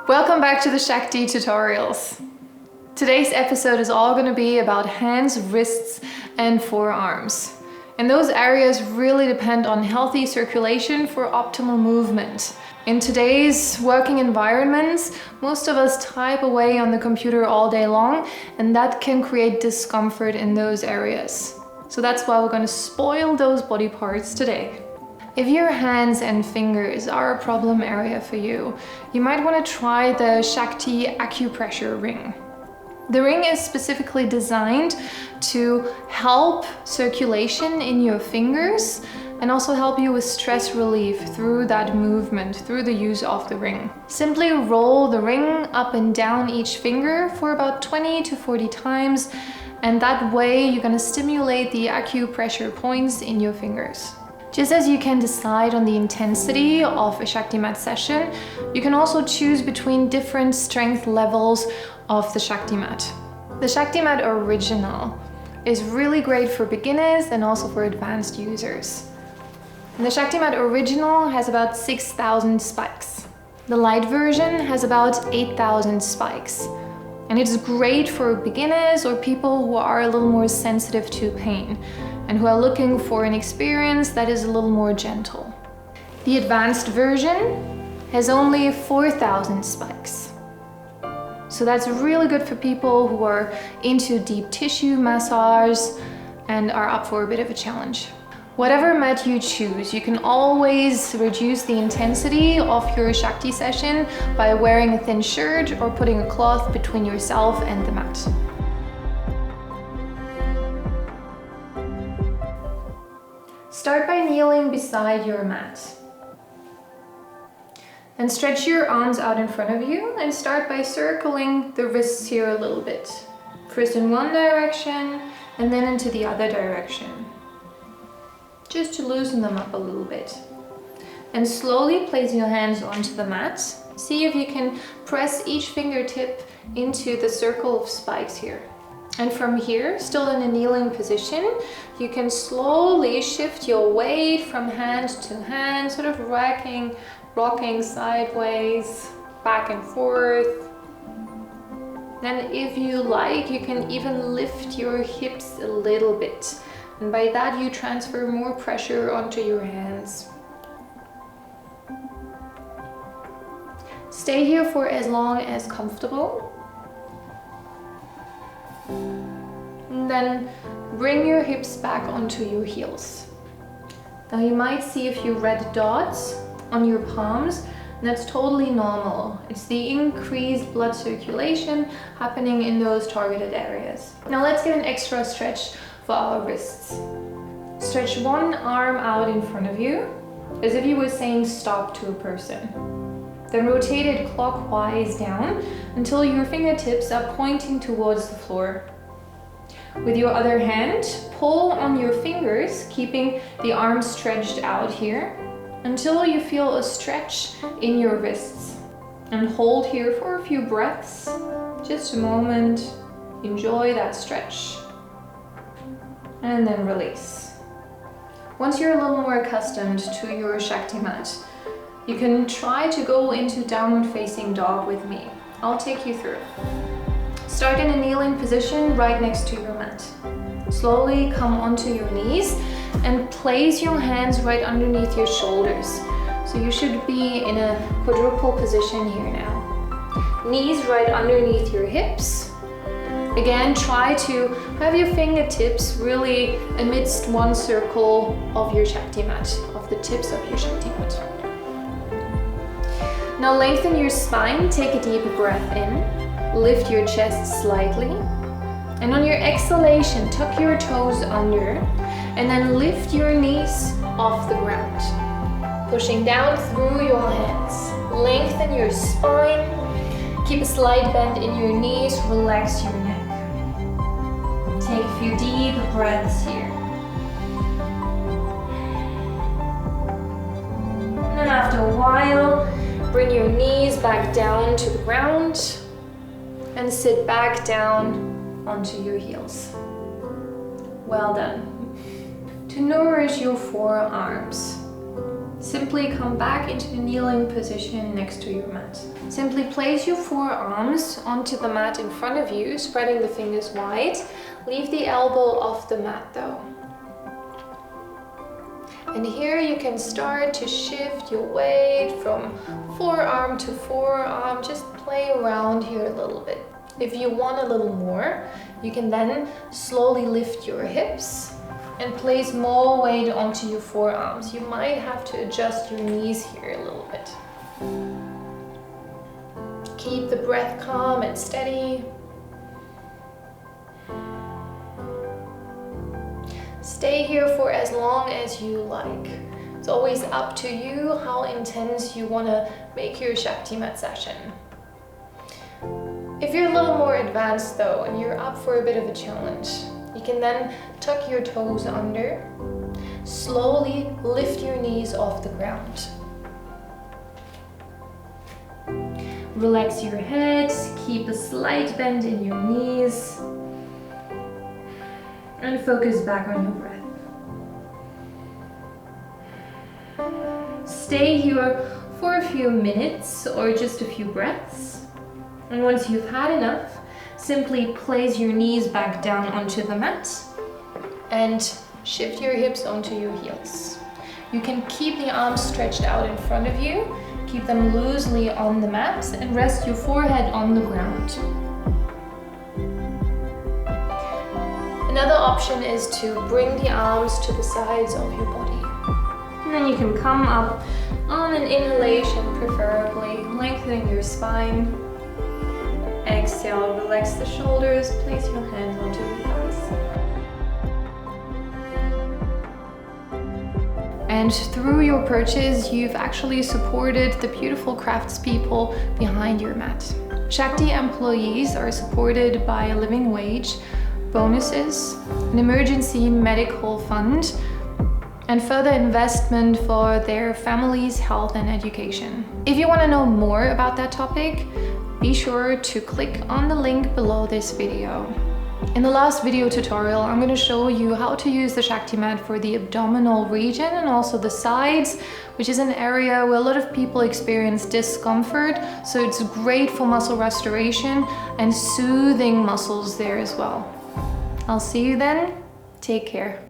Welcome back to the Shakti tutorials. Today's episode is all going to be about hands, wrists and forearms. And those areas really depend on healthy circulation for optimal movement. In today's working environments, most of us type away on the computer all day long, and that can create discomfort in those areas. So that's why we're going to spoil those body parts today. If your hands and fingers are a problem area for you, you might want to try the Shakti acupressure ring. The ring is specifically designed to help circulation in your fingers and also help you with stress relief through that movement, through the use of the ring. Simply roll the ring up and down each finger for about 20 to 40 times, and that way you're going to stimulate the acupressure points in your fingers. Just as you can decide on the intensity of a ShaktiMat session, you can also choose between different strength levels of the ShaktiMat. The ShaktiMat Original is really great for beginners and also for advanced users. And the ShaktiMat Original has about 6,000 spikes. The light version has about 8,000 spikes. And it's great for beginners or people who are a little more sensitive to pain and who are looking for an experience that is a little more gentle. The advanced version has only 4,000 spikes. So that's really good for people who are into deep tissue massage and are up for a bit of a challenge. Whatever mat you choose, you can always reduce the intensity of your Shakti session by wearing a thin shirt or putting a cloth between yourself and the mat. Start by kneeling beside your mat. And stretch your arms out in front of you and start by circling the wrists here a little bit. First in one direction and then into the other direction. Just to loosen them up a little bit. And slowly place your hands onto the mat. See if you can press each fingertip into the circle of spikes here. And from here, still in a kneeling position, you can slowly shift your weight from hand to hand, sort of rocking sideways, back and forth. And if you like, you can even lift your hips a little bit. And by that, you transfer more pressure onto your hands. Stay here for as long as comfortable. And then bring your hips back onto your heels. Now you might see a few red dots on your palms, and that's totally normal. It's the increased blood circulation happening in those targeted areas. Now let's get an extra stretch for our wrists. Stretch one arm out in front of you, as if you were saying stop to a person. Then rotate it clockwise down until your fingertips are pointing towards the floor. With your other hand, pull on your fingers, keeping the arm stretched out here, until you feel a stretch in your wrists. And hold here for a few breaths, just a moment, enjoy that stretch. And then release. Once you're a little more accustomed to your ShaktiMat, you can try to go into downward facing dog with me. I'll take you through. Start in a kneeling position right next to your mat. Slowly come onto your knees and place your hands right underneath your shoulders. So you should be in a quadruple position here now. Knees right underneath your hips. Again, try to have your fingertips really amidst one circle of your ShaktiMat, of the tips of your ShaktiMat. Now lengthen your spine, take a deep breath in, lift your chest slightly, and on your exhalation, tuck your toes under, and then lift your knees off the ground. Pushing down through your hands, lengthen your spine, keep a slight bend in your knees, relax your neck. Take a few deep breaths here. And after a while, bring your knees back down to the ground and sit back down onto your heels. Well done. To nourish your forearms, Simply come back into the kneeling position next to your mat. Simply place your forearms onto the mat in front of you, spreading the fingers wide. Leave the elbow off the mat though. And here you can start to shift your weight from forearm to forearm. Just play around here a little bit. If you want a little more, you can then slowly lift your hips and place more weight onto your forearms. You might have to adjust your knees here a little bit. Keep the breath calm and steady. Stay here for as long as you like. It's always up to you how intense you want to make your ShaktiMat session. If you're a little more advanced though, and you're up for a bit of a challenge, you can then tuck your toes under. Slowly lift your knees off the ground. Relax your head, keep a slight bend in your knees, and focus back on your breath. Stay here for a few minutes or just a few breaths. And once you've had enough, simply place your knees back down onto the mat and shift your hips onto your heels. You can keep the arms stretched out in front of you, keep them loosely on the mat, and rest your forehead on the ground. Another option is to bring the arms to the sides of your body. And then you can come up on an inhalation, preferably lengthening your spine. Exhale, relax the shoulders, place your hands onto your thighs. And through your purchase, you've actually supported the beautiful craftspeople behind your mat. Shakti employees are supported by a living wage, bonuses, an emergency medical fund, and further investment for their family's health and education. If you want to know more about that topic, be sure to click on the link below this video. In the last video tutorial, I'm going to show you how to use the ShaktiMat for the abdominal region and also the sides, which is an area where a lot of people experience discomfort. So it's great for muscle restoration and soothing muscles there as well. I'll see you then. Take care.